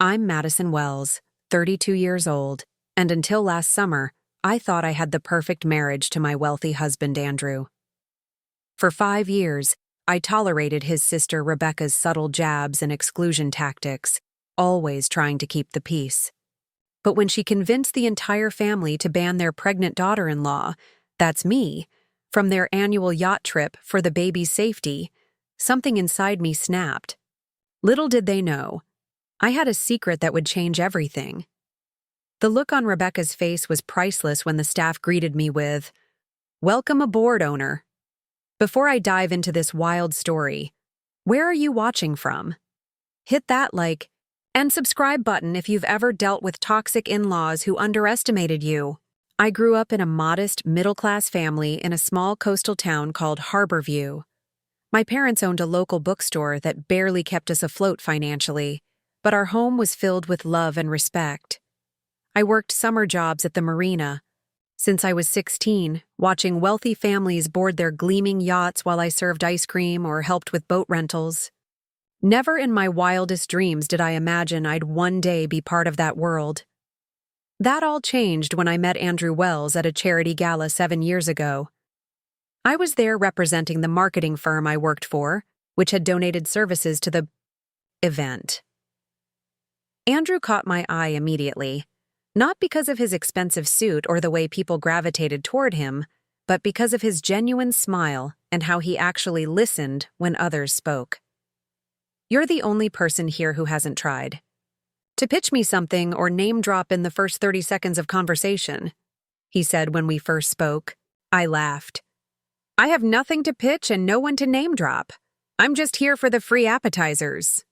I'm Madison Wells, 32 years old, and until last summer, I thought I had the perfect marriage to my wealthy husband, Andrew. For 5 years, I tolerated his sister Rebecca's subtle jabs and exclusion tactics, always trying to keep the peace. But when she convinced the entire family to ban their pregnant daughter-in-law, that's me, from their annual yacht trip for the baby's safety, something inside me snapped. Little did they know, I had a secret that would change everything. The look on Rebecca's face was priceless when the staff greeted me with, "Welcome aboard, owner." Before I dive into this wild story, where are you watching from? Hit that like and subscribe button if you've ever dealt with toxic in-laws who underestimated you. I grew up in a modest, middle-class family in a small coastal town called Harborview. My parents owned a local bookstore that barely kept us afloat financially, but our home was filled with love and respect. I worked summer jobs at the marina. Since I was 16, watching wealthy families board their gleaming yachts while I served ice cream or helped with boat rentals. Never in my wildest dreams did I imagine I'd one day be part of that world. That all changed when I met Andrew Wells at a charity gala 7 years ago. I was there representing the marketing firm I worked for, which had donated services to the event. Andrew caught my eye immediately, not because of his expensive suit or the way people gravitated toward him, but because of his genuine smile and how he actually listened when others spoke. "You're the only person here who hasn't tried to pitch me something or name drop in the first 30 seconds of conversation," he said when we first spoke. I laughed. "I have nothing to pitch and no one to name drop. I'm just here for the free appetizers."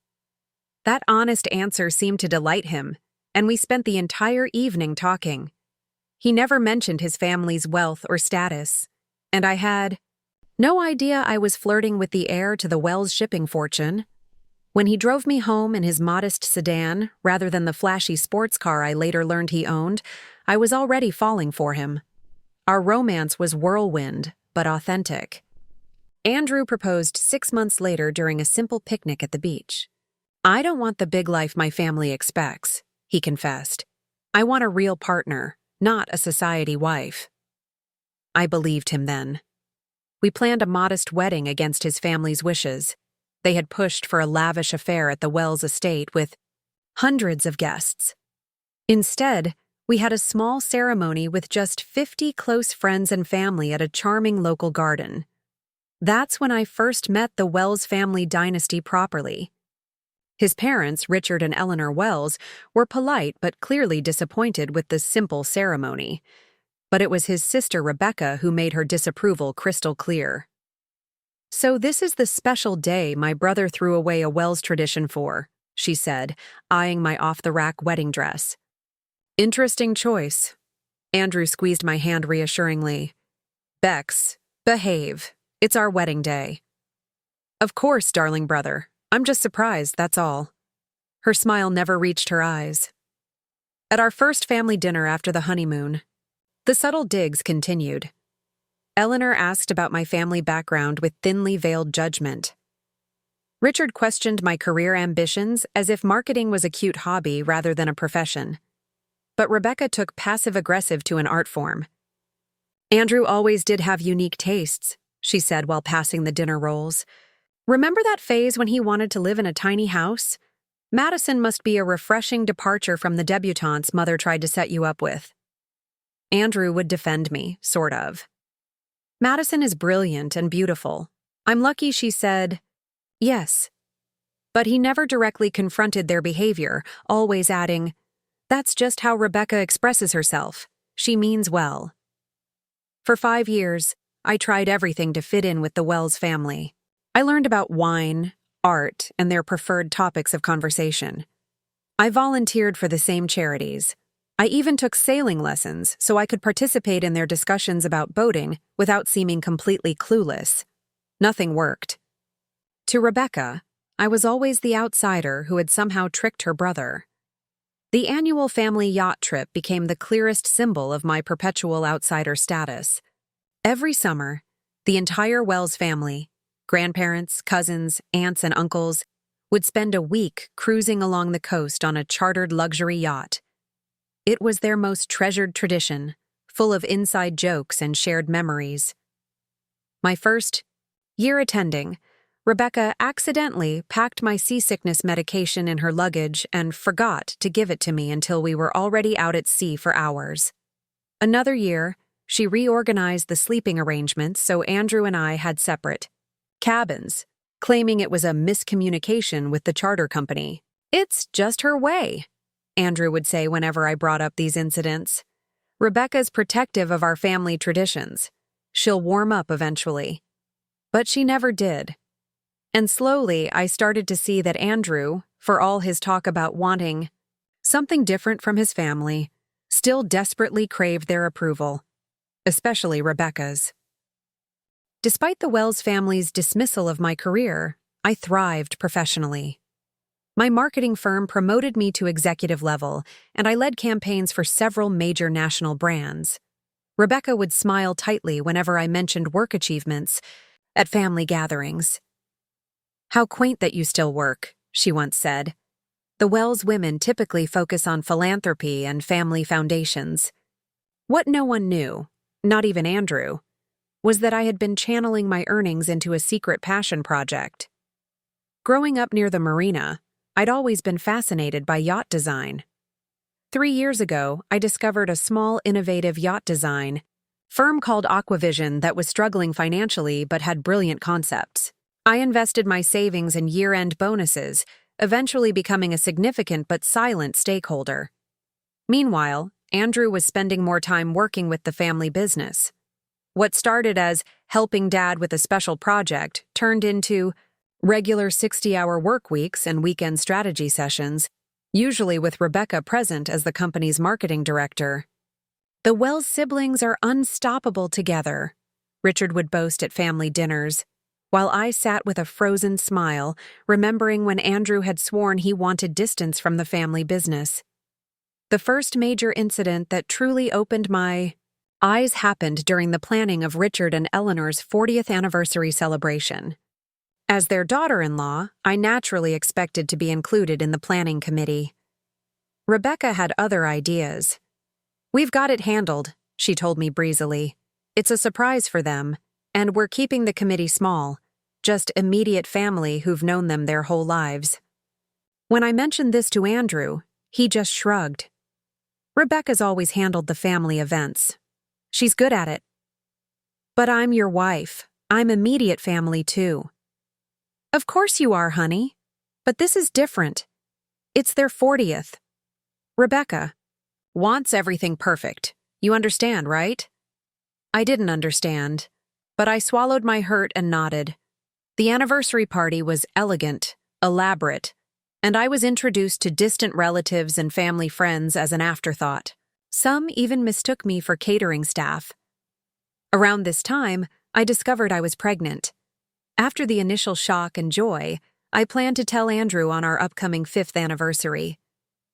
That honest answer seemed to delight him, and we spent the entire evening talking. He never mentioned his family's wealth or status, and I had no idea I was flirting with the heir to the Wells shipping fortune. When he drove me home in his modest sedan, rather than the flashy sports car I later learned he owned, I was already falling for him. Our romance was whirlwind, but authentic. Andrew proposed 6 months later during a simple picnic at the beach. "I don't want the big life my family expects," he confessed. "I want a real partner, not a society wife." I believed him then. We planned a modest wedding against his family's wishes. They had pushed for a lavish affair at the Wells estate with hundreds of guests. Instead, we had a small ceremony with just 50 close friends and family at a charming local garden. That's when I first met the Wells family dynasty properly. His parents, Richard and Eleanor Wells, were polite but clearly disappointed with the simple ceremony. But it was his sister Rebecca who made her disapproval crystal clear. "So this is the special day my brother threw away a Wells tradition for," she said, eyeing my off-the-rack wedding dress. "Interesting choice." Andrew squeezed my hand reassuringly. "Bex, behave. It's our wedding day." "Of course, darling brother. I'm just surprised, that's all." Her smile never reached her eyes. At our first family dinner after the honeymoon, the subtle digs continued. Eleanor asked about my family background with thinly veiled judgment. Richard questioned my career ambitions as if marketing was a cute hobby rather than a profession. But Rebecca took passive-aggressive to an art form. "Andrew always did have unique tastes," she said while passing the dinner rolls. "Remember that phase when he wanted to live in a tiny house? Madison must be a refreshing departure from the debutantes Mother tried to set you up with." Andrew would defend me, sort of. "Madison is brilliant and beautiful. I'm lucky she said, yes." But he never directly confronted their behavior, always adding, "That's just how Rebecca expresses herself. She means well." For 5 years, I tried everything to fit in with the Wells family. I learned about wine, art, and their preferred topics of conversation. I volunteered for the same charities. I even took sailing lessons so I could participate in their discussions about boating without seeming completely clueless. Nothing worked. To Rebecca, I was always the outsider who had somehow tricked her brother. The annual family yacht trip became the clearest symbol of my perpetual outsider status. Every summer, the entire Wells family, grandparents, cousins, aunts, and uncles, would spend a week cruising along the coast on a chartered luxury yacht. It was their most treasured tradition, full of inside jokes and shared memories. My first year attending, Rebecca accidentally packed my seasickness medication in her luggage and forgot to give it to me until we were already out at sea for hours. Another year, she reorganized the sleeping arrangements so Andrew and I had separate cabins, claiming it was a miscommunication with the charter company. "It's just her way," Andrew would say whenever I brought up these incidents. "Rebecca's protective of our family traditions. She'll warm up eventually." But she never did. And slowly, I started to see that Andrew, for all his talk about wanting something different from his family, still desperately craved their approval, especially Rebecca's. Despite the Wells family's dismissal of my career, I thrived professionally. My marketing firm promoted me to executive level, and I led campaigns for several major national brands. Rebecca would smile tightly whenever I mentioned work achievements at family gatherings. "How quaint that you still work," she once said. "The Wells women typically focus on philanthropy and family foundations." What no one knew, not even Andrew, was that I had been channeling my earnings into a secret passion project. Growing up near the marina, I'd always been fascinated by yacht design. 3 years ago, I discovered a small, innovative yacht design firm called Aquavision that was struggling financially but had brilliant concepts. I invested my savings in year-end bonuses, eventually becoming a significant but silent stakeholder. Meanwhile, Andrew was spending more time working with the family business. What started as helping Dad with a special project turned into regular 60-hour work weeks and weekend strategy sessions, usually with Rebecca present as the company's marketing director. "The Wells siblings are unstoppable together," Richard would boast at family dinners, while I sat with a frozen smile, remembering when Andrew had sworn he wanted distance from the family business. The first major incident that truly opened my eyes happened during the planning of Richard and Eleanor's 40th anniversary celebration. As their daughter-in-law, I naturally expected to be included in the planning committee. Rebecca had other ideas. "We've got it handled," she told me breezily. "It's a surprise for them, and we're keeping the committee small, just immediate family who've known them their whole lives." When I mentioned this to Andrew, he just shrugged. "Rebecca's always handled the family events. She's good at it." "But I'm your wife. I'm immediate family too." "Of course you are, honey. But this is different. It's their 40th. Rebecca wants everything perfect. You understand, right?" I didn't understand, but I swallowed my hurt and nodded. The anniversary party was elegant, elaborate, and I was introduced to distant relatives and family friends as an afterthought. Some even mistook me for catering staff. Around this time, I discovered I was pregnant. After the initial shock and joy, I planned to tell Andrew on our upcoming 5th anniversary.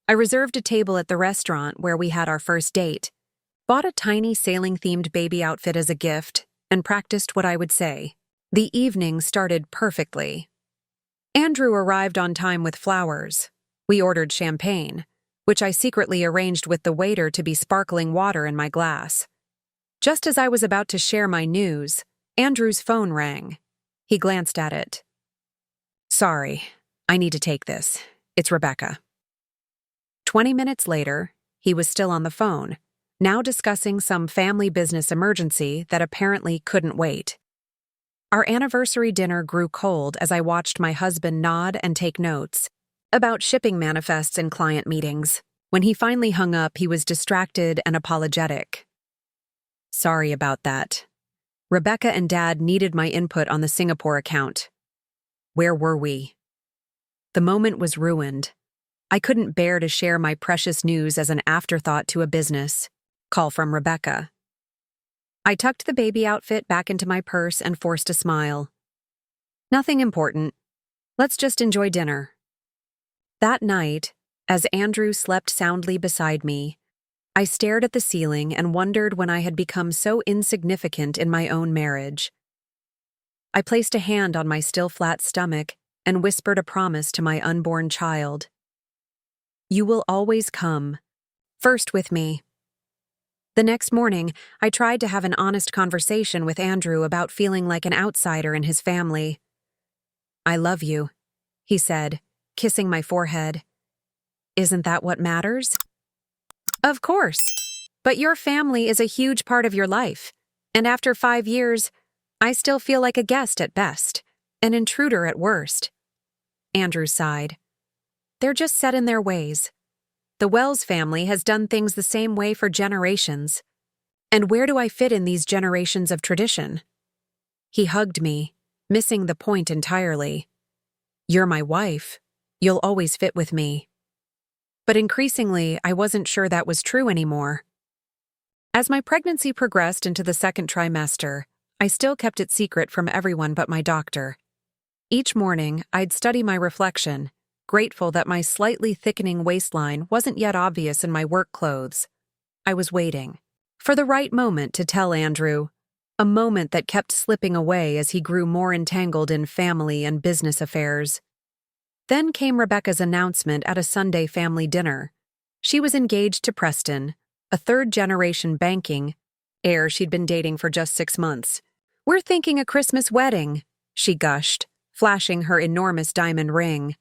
I reserved a table at the restaurant where we had our first date, bought a tiny sailing-themed baby outfit as a gift, and practiced what I would say. The evening started perfectly. Andrew arrived on time with flowers. We ordered champagne, which I secretly arranged with the waiter to be sparkling water in my glass. Just as I was about to share my news, Andrew's phone rang. He glanced at it. "Sorry, I need to take this. It's Rebecca." 20 minutes later, he was still on the phone, now discussing some family business emergency that apparently couldn't wait. Our anniversary dinner grew cold as I watched my husband nod and take notes about shipping manifests and client meetings. When he finally hung up, he was distracted and apologetic. "Sorry about that. Rebecca and Dad needed my input on the Singapore account." Where were we? The moment was ruined. I couldn't bear to share my precious news as an afterthought to a business call from Rebecca. I tucked the baby outfit back into my purse and forced a smile. "Nothing important. Let's just enjoy dinner." That night, as Andrew slept soundly beside me, I stared at the ceiling and wondered when I had become so insignificant in my own marriage. I placed a hand on my still flat stomach and whispered a promise to my unborn child. You will always come, first with me. The next morning, I tried to have an honest conversation with Andrew about feeling like an outsider in his family. I love you, he said, kissing my forehead. Isn't that what matters? Of course, but your family is a huge part of your life, and after 5 years, I still feel like a guest at best, an intruder at worst. Andrew sighed. They're just set in their ways. The Wells family has done things the same way for generations. And where do I fit in these generations of tradition? He hugged me, missing the point entirely. You're my wife. You'll always fit with me. But increasingly, I wasn't sure that was true anymore. As my pregnancy progressed into the second trimester, I still kept it secret from everyone but my doctor. Each morning, I'd study my reflection, grateful that my slightly thickening waistline wasn't yet obvious in my work clothes. I was waiting for the right moment to tell Andrew, a moment that kept slipping away as he grew more entangled in family and business affairs. Then came Rebecca's announcement at a Sunday family dinner. She was engaged to Preston, a third-generation banking heir she'd been dating for just 6 months. We're thinking a Christmas wedding, she gushed, flashing her enormous diamond ring.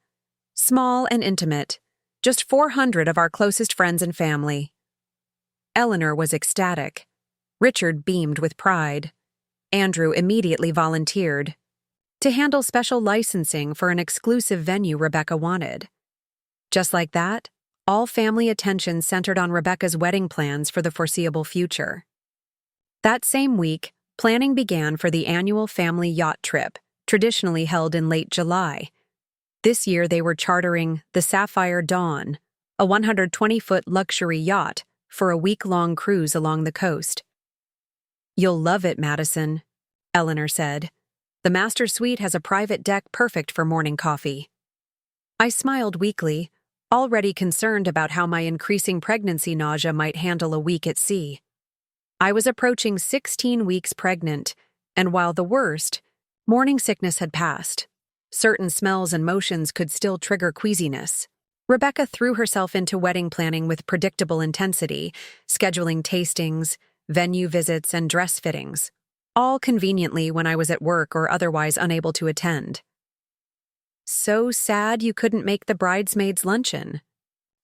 Small and intimate, just 400 of our closest friends and family. Eleanor was ecstatic. Richard beamed with pride. Andrew immediately volunteered to handle special licensing for an exclusive venue Rebecca wanted. Just like that, all family attention centered on Rebecca's wedding plans for the foreseeable future. That same week, planning began for the annual family yacht trip, traditionally held in late July. This year they were chartering the Sapphire Dawn, a 120-foot luxury yacht, for a week-long cruise along the coast. You'll love it, Madison, Eleanor said. The master suite has a private deck perfect for morning coffee. I smiled weakly, already concerned about how my increasing pregnancy nausea might handle a week at sea. I was approaching 16 weeks pregnant, and while the worst, morning sickness had passed, certain smells and motions could still trigger queasiness. Rebecca threw herself into wedding planning with predictable intensity, scheduling tastings, venue visits, and dress fittings, all conveniently when I was at work or otherwise unable to attend. So sad you couldn't make the bridesmaids' luncheon,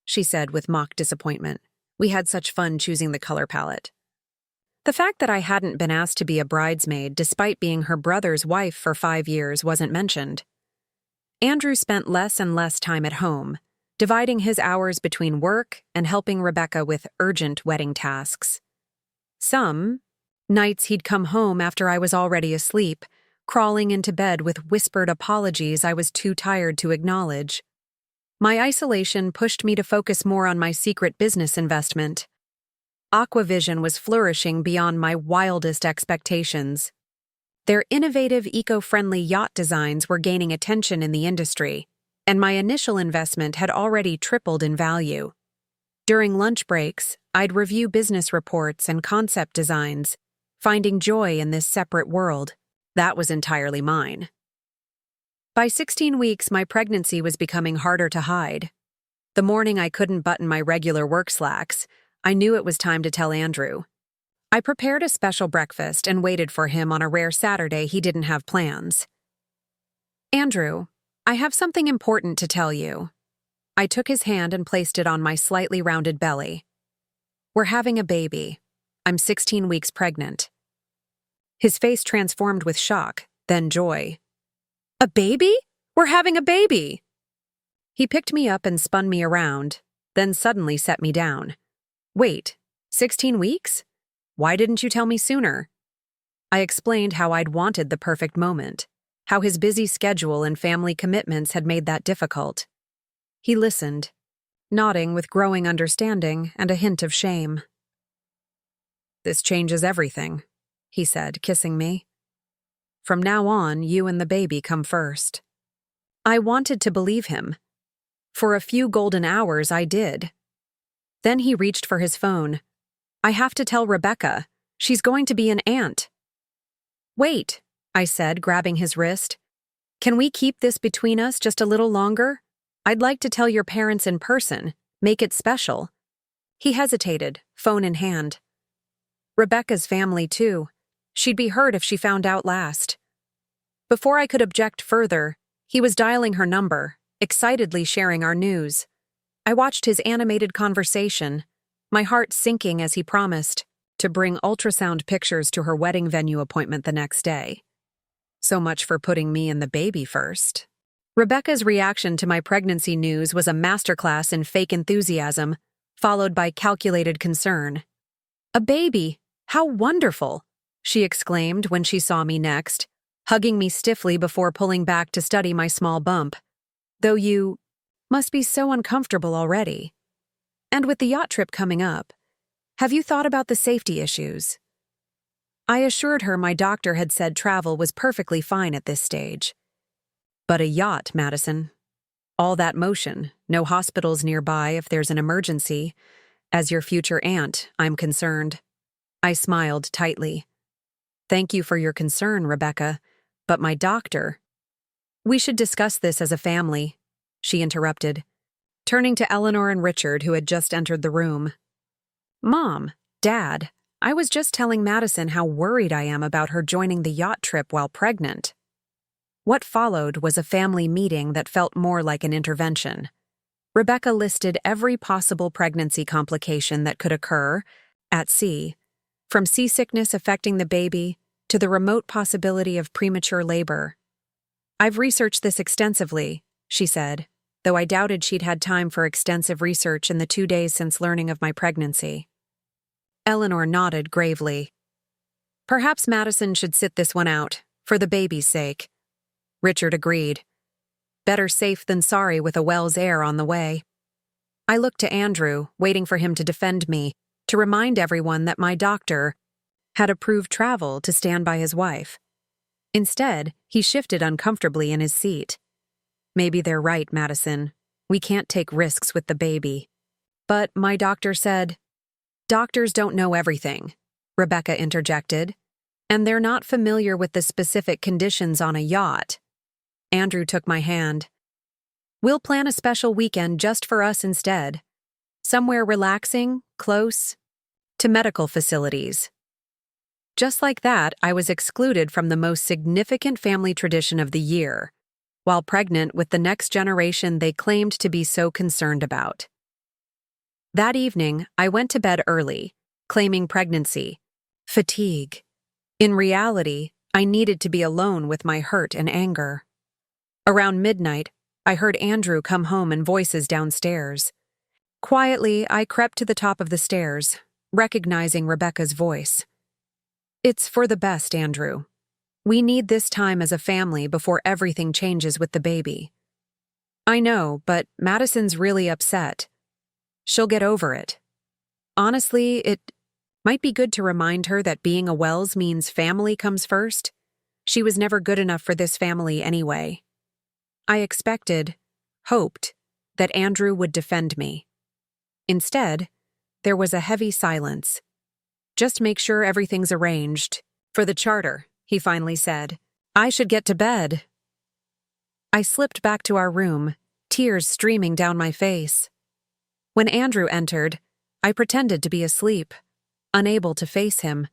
she said with mock disappointment. We had such fun choosing the color palette. The fact that I hadn't been asked to be a bridesmaid despite being her brother's wife for 5 years wasn't mentioned. Andrew spent less and less time at home, dividing his hours between work and helping Rebecca with urgent wedding tasks. Some nights he'd come home after I was already asleep, crawling into bed with whispered apologies I was too tired to acknowledge. My isolation pushed me to focus more on my secret business investment. Aquavision was flourishing beyond my wildest expectations. Their innovative, eco-friendly yacht designs were gaining attention in the industry, and my initial investment had already tripled in value. During lunch breaks, I'd review business reports and concept designs, finding joy in this separate world. That was entirely mine. By 16 weeks, my pregnancy was becoming harder to hide. The morning I couldn't button my regular work slacks, I knew it was time to tell Andrew. I prepared a special breakfast and waited for him on a rare Saturday he didn't have plans. Andrew, I have something important to tell you. I took his hand and placed it on my slightly rounded belly. We're having a baby. I'm 16 weeks pregnant. His face transformed with shock, then joy. A baby? We're having a baby! He picked me up and spun me around, then suddenly set me down. Wait, 16 weeks? Why didn't you tell me sooner? I explained how I'd wanted the perfect moment, how his busy schedule and family commitments had made that difficult. He listened, nodding with growing understanding and a hint of shame. This changes everything, he said, kissing me. From now on, you and the baby come first. I wanted to believe him. For a few golden hours, I did. Then he reached for his phone. I have to tell Rebecca. She's going to be an aunt. Wait, I said, grabbing his wrist. Can we keep this between us just a little longer? I'd like to tell your parents in person, make it special. He hesitated, phone in hand. Rebecca's family, too. She'd be hurt if she found out last. Before I could object further, he was dialing her number, excitedly sharing our news. I watched his animated conversation, my heart sinking as he promised to bring ultrasound pictures to her wedding venue appointment the next day. So much for putting me and the baby first. Rebecca's reaction to my pregnancy news was a masterclass in fake enthusiasm, followed by calculated concern. "A baby! How wonderful!" she exclaimed when she saw me next, hugging me stiffly before pulling back to study my small bump. "Though you must be so uncomfortable already. And with the yacht trip coming up, have you thought about the safety issues?" I assured her my doctor had said travel was perfectly fine at this stage. But a yacht, Madison. All that motion, no hospitals nearby if there's an emergency. As your future aunt, I'm concerned. I smiled tightly. "Thank you for your concern, Rebecca, but my doctor—" "We should discuss this as a family," she interrupted, turning to Eleanor and Richard, who had just entered the room. "Mom, Dad, I was just telling Madison how worried I am about her joining the yacht trip while pregnant." What followed was a family meeting that felt more like an intervention. Rebecca listed every possible pregnancy complication that could occur at sea, from seasickness affecting the baby to the remote possibility of premature labor. "I've researched this extensively," she said, though I doubted she'd had time for extensive research in the 2 days since learning of my pregnancy. Eleanor nodded gravely. "Perhaps Madison should sit this one out, for the baby's sake." Richard agreed. Better safe than sorry with a Wells heir on the way. I looked to Andrew, waiting for him to defend me, to remind everyone that my doctor had approved travel to stand by his wife. Instead, he shifted uncomfortably in his seat. "Maybe they're right, Madison. We can't take risks with the baby." "But my doctor said—" "Doctors don't know everything," Rebecca interjected, "and they're not familiar with the specific conditions on a yacht." Andrew took my hand. "We'll plan a special weekend just for us instead. Somewhere relaxing, close to medical facilities." Just like that, I was excluded from the most significant family tradition of the year, while pregnant with the next generation they claimed to be so concerned about. That evening, I went to bed early, claiming pregnancy, fatigue. In reality, I needed to be alone with my hurt and anger. Around midnight, I heard Andrew come home and voices downstairs. Quietly, I crept to the top of the stairs, recognizing Rebecca's voice. "It's for the best, Andrew. We need this time as a family before everything changes with the baby." "I know, but Madison's really upset. She'll get over it. Honestly, it might be good to remind her that being a Wells means family comes first. She was never good enough for this family anyway." I expected, hoped, that Andrew would defend me. Instead, there was a heavy silence. "Just make sure everything's arranged for the charter," he finally said. "I should get to bed." I slipped back to our room, tears streaming down my face. When Andrew entered, I pretended to be asleep, unable to face him.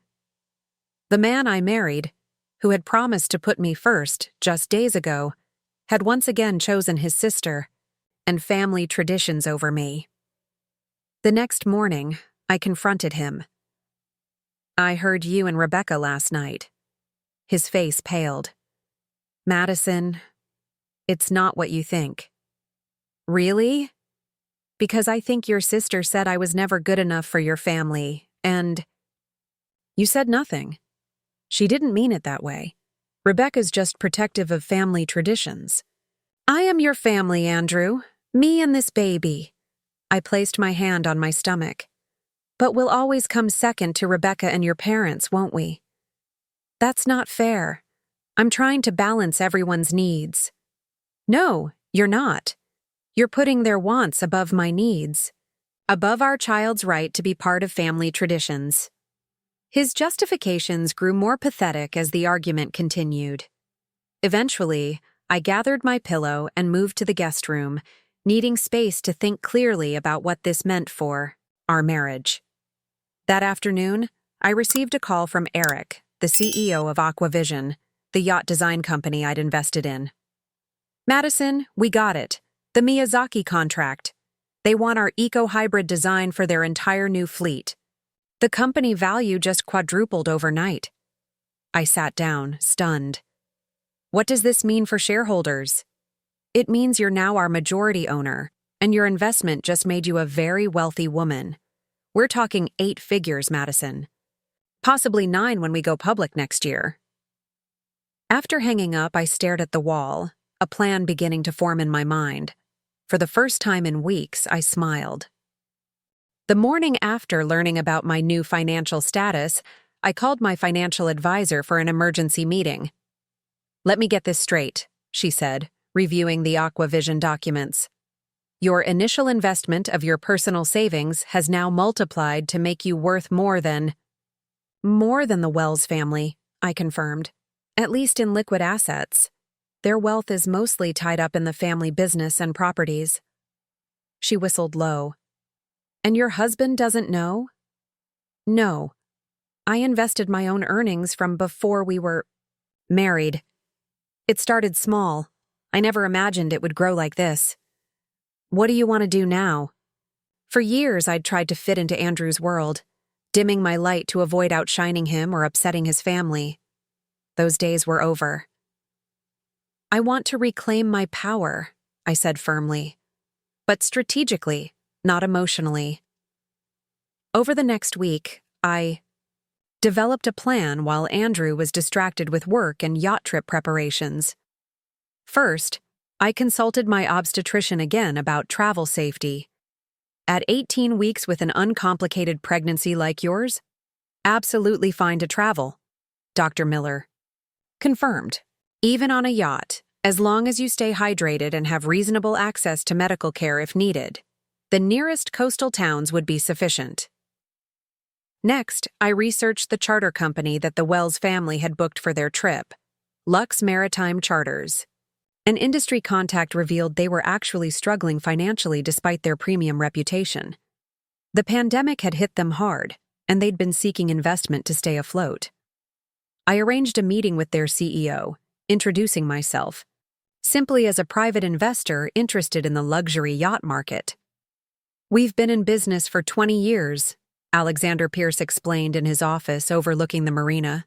The man I married, who had promised to put me first just days ago, had once again chosen his sister and family traditions over me. The next morning, I confronted him. "I heard you and Rebecca last night." His face paled. "Madison, it's not what you think." "Really?" "Because I think your sister said I was never good enough for your family, and—" "You said nothing. She didn't mean it that way. Rebecca's just protective of family traditions." "I am your family, Andrew. Me and this baby." I placed my hand on my stomach. "But we'll always come second to Rebecca and your parents, won't we?" "That's not fair. I'm trying to balance everyone's needs." "No, you're not. You're putting their wants above my needs, above our child's right to be part of family traditions." His justifications grew more pathetic as the argument continued. Eventually, I gathered my pillow and moved to the guest room, needing space to think clearly about what this meant for our marriage. That afternoon, I received a call from Eric, the CEO of Aquavision, the yacht design company I'd invested in. "Madison, we got it. The Miyazaki contract. They want our eco-hybrid design for their entire new fleet. The company value just quadrupled overnight." I sat down, stunned. "What does this mean for shareholders?" "It means you're now our majority owner, and your investment just made you a very wealthy woman. We're talking 8 figures, Madison. Possibly 9 when we go public next year." After hanging up, I stared at the wall, a plan beginning to form in my mind. For the first time in weeks, I smiled. The morning after learning about my new financial status, I called my financial advisor for an emergency meeting. "Let me get this straight," she said, reviewing the Aquavision documents. "Your initial investment of your personal savings has now multiplied to make you worth more than..." "More than the Wells family," I confirmed. "At least in liquid assets. Their wealth is mostly tied up in the family business and properties." She whistled low. "And your husband doesn't know?" "No. I invested my own earnings from before we were married. It started small. I never imagined it would grow like this." "What do you want to do now?" For years, I'd tried to fit into Andrew's world, dimming my light to avoid outshining him or upsetting his family. Those days were over. "I want to reclaim my power," I said firmly. "But strategically, not emotionally." Over the next week, I developed a plan while Andrew was distracted with work and yacht trip preparations. First, I consulted my obstetrician again about travel safety. "At 18 weeks with an uncomplicated pregnancy like yours? Absolutely fine to travel," Dr. Miller confirmed. "Even on a yacht, as long as you stay hydrated and have reasonable access to medical care if needed. The nearest coastal towns would be sufficient." Next, I researched the charter company that the Wells family had booked for their trip, Lux Maritime Charters. An industry contact revealed they were actually struggling financially despite their premium reputation. The pandemic had hit them hard, and they'd been seeking investment to stay afloat. I arranged a meeting with their CEO, introducing myself, simply as a private investor interested in the luxury yacht market. "We've been in business for 20 years, Alexander Pierce explained in his office overlooking the marina.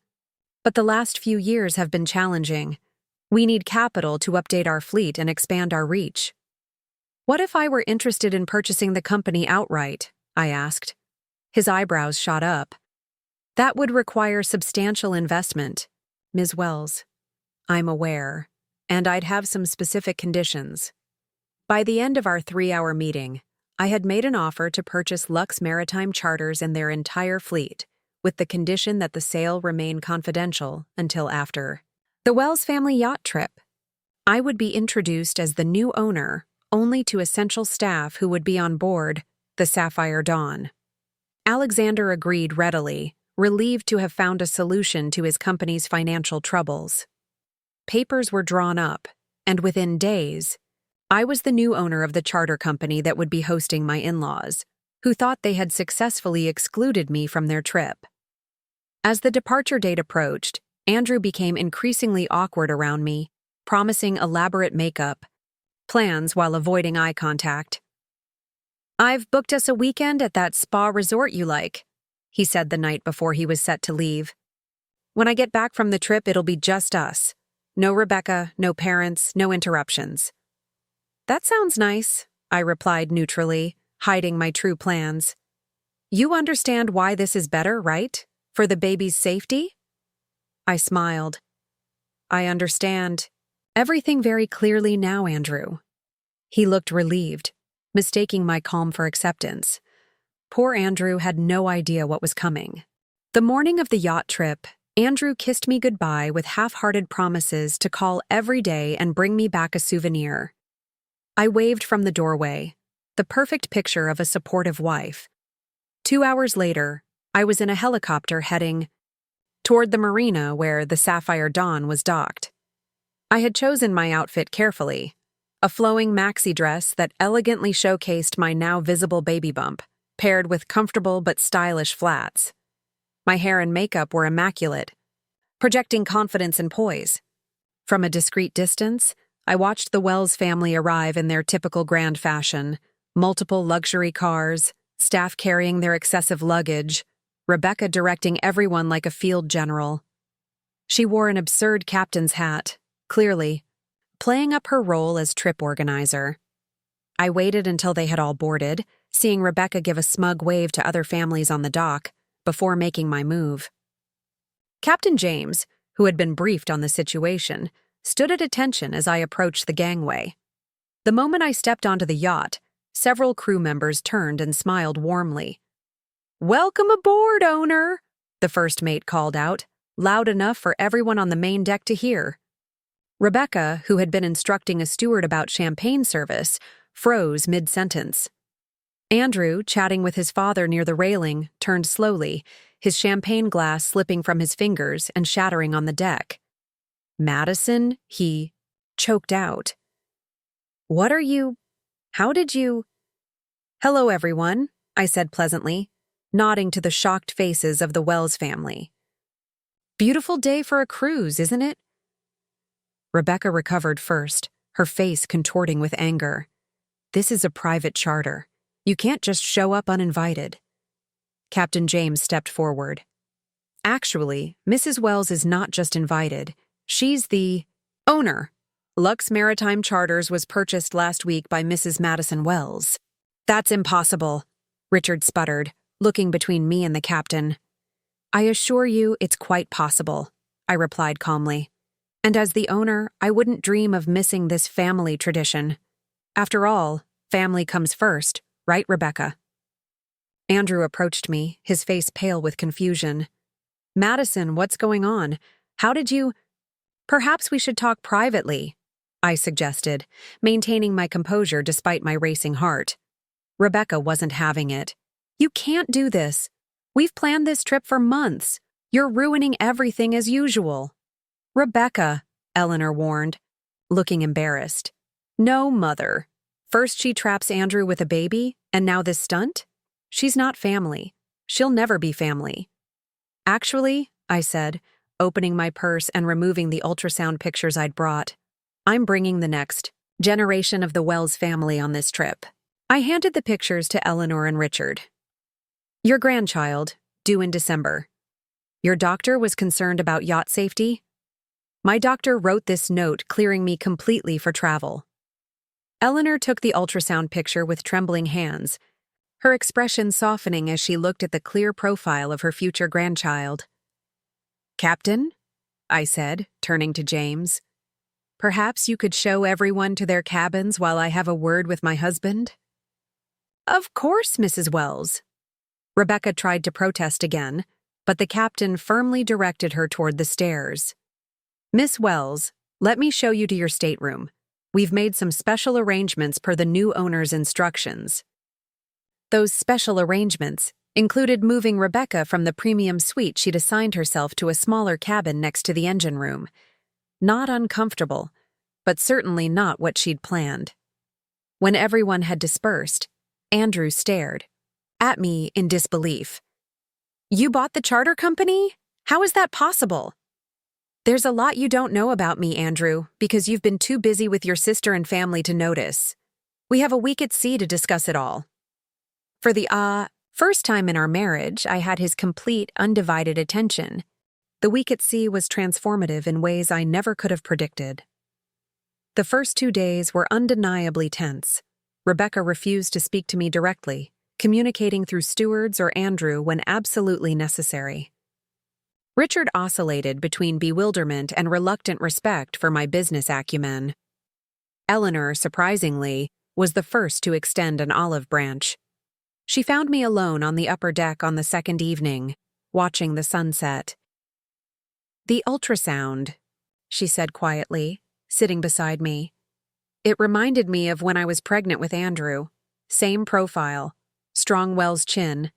"But the last few years have been challenging. We need capital to update our fleet and expand our reach." "What if I were interested in purchasing the company outright?" I asked. His eyebrows shot up. "That would require substantial investment, Ms. Wells. I'm aware, and I'd have some specific conditions." By the end of our 3-hour meeting, I had made an offer to purchase Lux Maritime Charters and their entire fleet, with the condition that the sale remain confidential until after the Wells family yacht trip. I would be introduced as the new owner only to essential staff who would be on board the Sapphire Dawn. Alexander agreed readily, relieved to have found a solution to his company's financial troubles. Papers were drawn up, and within days, I was the new owner of the charter company that would be hosting my in-laws, who thought they had successfully excluded me from their trip. As the departure date approached, Andrew became increasingly awkward around me, promising elaborate makeup plans while avoiding eye contact. "I've booked us a weekend at that spa resort you like," he said the night before he was set to leave. "When I get back from the trip, it'll be just us. No Rebecca, no parents, no interruptions." "That sounds nice," I replied neutrally, hiding my true plans. "You understand why this is better, right? For the baby's safety?" I smiled. "I understand everything very clearly now, Andrew." He looked relieved, mistaking my calm for acceptance. Poor Andrew had no idea what was coming. The morning of the yacht trip, Andrew kissed me goodbye with half-hearted promises to call every day and bring me back a souvenir. I waved from the doorway, the perfect picture of a supportive wife. 2 hours later, I was in a helicopter heading toward the marina where the Sapphire Dawn was docked. I had chosen my outfit carefully, a flowing maxi dress that elegantly showcased my now visible baby bump, paired with comfortable but stylish flats. My hair and makeup were immaculate, projecting confidence and poise. From a discreet distance, I watched the Wells family arrive in their typical grand fashion, multiple luxury cars, staff carrying their excessive luggage, Rebecca directing everyone like a field general. She wore an absurd captain's hat, clearly playing up her role as trip organizer. I waited until they had all boarded, seeing Rebecca give a smug wave to other families on the dock, before making my move. Captain James, who had been briefed on the situation, stood at attention as I approached the gangway. The moment I stepped onto the yacht, several crew members turned and smiled warmly. "Welcome aboard, owner," the first mate called out, loud enough for everyone on the main deck to hear. Rebecca, who had been instructing a steward about champagne service, froze mid-sentence. Andrew, chatting with his father near the railing, turned slowly, his champagne glass slipping from his fingers and shattering on the deck. "Madison," he choked out. How did you—" "Hello, everyone," I said pleasantly, nodding to the shocked faces of the Wells family. "Beautiful day for a cruise, isn't it?" Rebecca recovered first, her face contorting with anger. "This is a private charter. You can't just show up uninvited." Captain James stepped forward. "Actually, Mrs. Wells is not just invited. She's the owner. Lux Maritime Charters was purchased last week by Mrs. Madison Wells." "That's impossible," Richard sputtered, looking between me and the captain. "I assure you it's quite possible," I replied calmly. "And as the owner, I wouldn't dream of missing this family tradition. After all, family comes first, right, Rebecca?" Andrew approached me, his face pale with confusion. "Madison, what's going on? How did you—" "Perhaps we should talk privately," I suggested, maintaining my composure despite my racing heart. Rebecca wasn't having it. "You can't do this. We've planned this trip for months. You're ruining everything as usual." "Rebecca," Eleanor warned, looking embarrassed. "No, Mother. First she traps Andrew with a baby, and now this stunt? She's not family. She'll never be family." "Actually," I said, opening my purse and removing the ultrasound pictures I'd brought, "I'm bringing the next generation of the Wells family on this trip." I handed the pictures to Eleanor and Richard. "Your grandchild, due in December. Your doctor was concerned about yacht safety?" My doctor wrote this note clearing me completely for travel. Eleanor took the ultrasound picture with trembling hands, her expression softening as she looked at the clear profile of her future grandchild. "Captain," I said, turning to James, "perhaps you could show everyone to their cabins while I have a word with my husband?" "Of course, Mrs. Wells." Rebecca tried to protest again, but the captain firmly directed her toward the stairs. "Miss Wells, let me show you to your stateroom. We've made some special arrangements per the new owner's instructions." Those special arrangements included moving Rebecca from the premium suite she'd assigned herself to a smaller cabin next to the engine room. Not uncomfortable, but certainly not what she'd planned. When everyone had dispersed, Andrew stared at me in disbelief. "You bought the charter company? How is that possible?" "There's a lot you don't know about me, Andrew, because you've been too busy with your sister and family to notice. We have a week at sea to discuss it all." For the first time in our marriage, I had his complete, undivided attention. The week at sea was transformative in ways I never could have predicted. The first 2 days were undeniably tense. Rebecca refused to speak to me directly, communicating through stewards or Andrew when absolutely necessary. Richard oscillated between bewilderment and reluctant respect for my business acumen. Eleanor, surprisingly, was the first to extend an olive branch. She found me alone on the upper deck on the second evening, watching the sunset. "The ultrasound," she said quietly, sitting beside me. "It reminded me of when I was pregnant with Andrew. Same profile, strong Wells chin."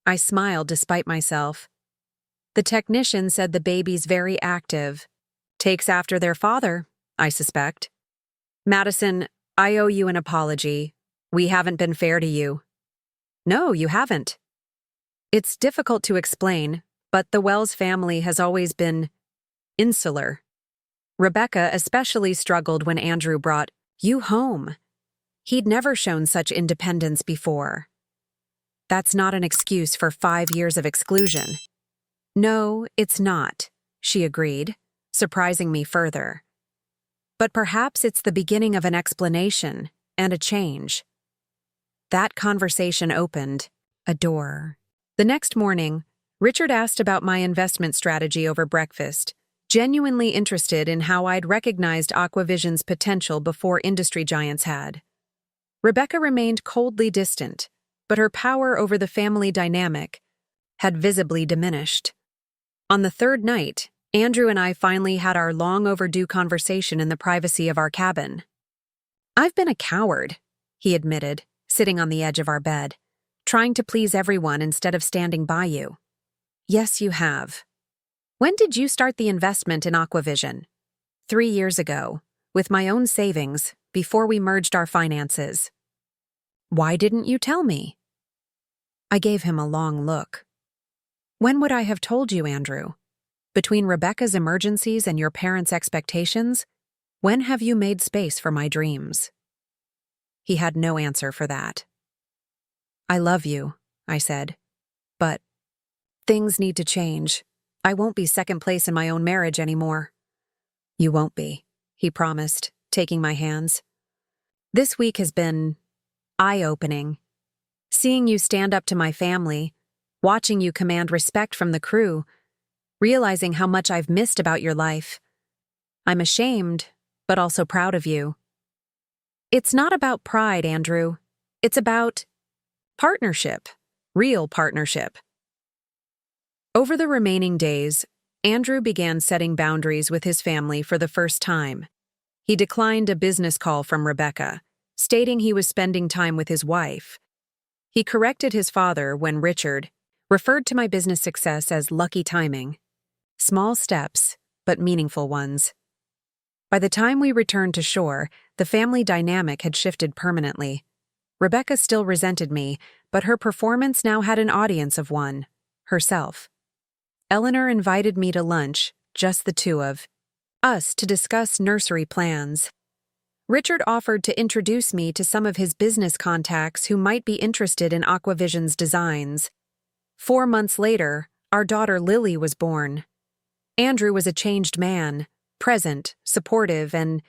I smiled despite myself. "The technician said the baby's very active. Takes after their father. I suspect. Madison, I owe you an apology. We haven't been fair to you. No, you haven't. It's difficult to explain, but the Wells family has always been insular. Rebecca especially struggled when Andrew brought you home. He'd never shown such independence before. That's not an excuse for 5 years of exclusion. No, it's not, she agreed, surprising me further. But perhaps it's the beginning of an explanation and a change. That conversation opened a door. The next morning, Richard asked about my investment strategy over breakfast, genuinely interested in how I'd recognized Aquavision's potential before industry giants had. Rebecca remained coldly distant, but her power over the family dynamic had visibly diminished. On the third night, Andrew and I finally had our long-overdue conversation in the privacy of our cabin. "I've been a coward," he admitted, sitting on the edge of our bed, "trying to please everyone instead of standing by you." "Yes, you have. When did you start the investment in Aquavision?" 3 years ago, with my own savings, before we merged our finances." "Why didn't you tell me?" I gave him a long look. "When would I have told you, Andrew? Between Rebecca's emergencies and your parents' expectations, when have you made space for my dreams?" He had no answer for that. "I love you," I said, "but things need to change. I won't be second place in my own marriage anymore." "You won't be," he promised, taking my hands. "This week has been eye-opening. Seeing you stand up to my family, watching you command respect from the crew, realizing how much I've missed about your life. I'm ashamed, but also proud of you." "It's not about pride, Andrew. It's about partnership, real partnership." Over the remaining days, Andrew began setting boundaries with his family for the first time. He declined a business call from Rebecca, stating he was spending time with his wife. He corrected his father when Richard referred to my business success as lucky timing. Small steps, but meaningful ones. By the time we returned to shore, the family dynamic had shifted permanently. Rebecca still resented me, but her performance now had an audience of one, herself. Eleanor invited me to lunch, just the two of us, to discuss nursery plans. Richard offered to introduce me to some of his business contacts who might be interested in Aquavision's designs. 4 months later, our daughter Lily was born. Andrew was a changed man, present, supportive, and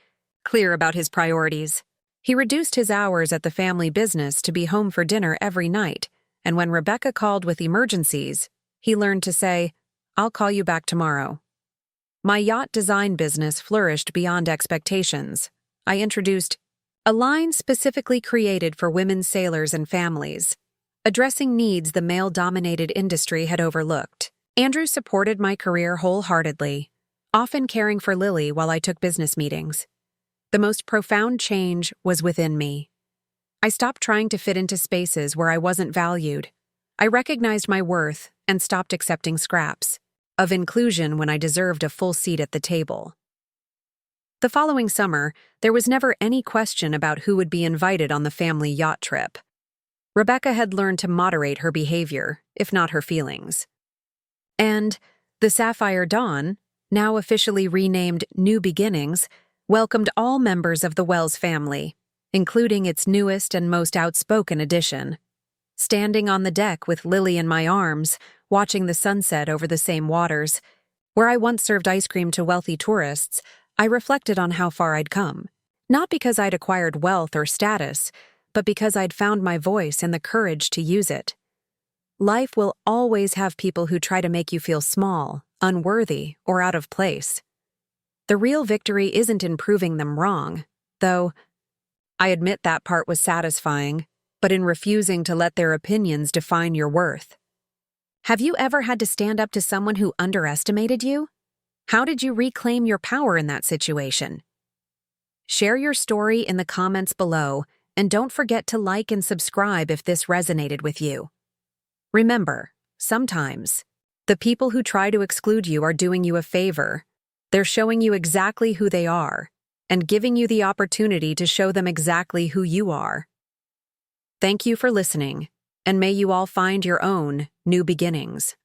clear about his priorities. He reduced his hours at the family business to be home for dinner every night, and when Rebecca called with emergencies, he learned to say, "I'll call you back tomorrow." My yacht design business flourished beyond expectations. I introduced a line specifically created for women sailors and families, addressing needs the male-dominated industry had overlooked. Andrew supported my career wholeheartedly, often caring for Lily while I took business meetings. The most profound change was within me. I stopped trying to fit into spaces where I wasn't valued. I recognized my worth and stopped accepting scraps of inclusion when I deserved a full seat at the table. The following summer, there was never any question about who would be invited on the family yacht trip. Rebecca had learned to moderate her behavior, if not her feelings. And the Sapphire Dawn, now officially renamed New Beginnings, welcomed all members of the Wells family, including its newest and most outspoken addition. Standing on the deck with Lily in my arms, watching the sunset over the same waters, where I once served ice cream to wealthy tourists, I reflected on how far I'd come. Not because I'd acquired wealth or status, but because I'd found my voice and the courage to use it. Life will always have people who try to make you feel small, unworthy, or out of place. The real victory isn't in proving them wrong, though I admit that part was satisfying, but in refusing to let their opinions define your worth. Have you ever had to stand up to someone who underestimated you? How did you reclaim your power in that situation? Share your story in the comments below, and don't forget to like and subscribe if this resonated with you. Remember, sometimes, the people who try to exclude you are doing you a favor. They're showing you exactly who they are, and giving you the opportunity to show them exactly who you are. Thank you for listening, and may you all find your own new beginnings.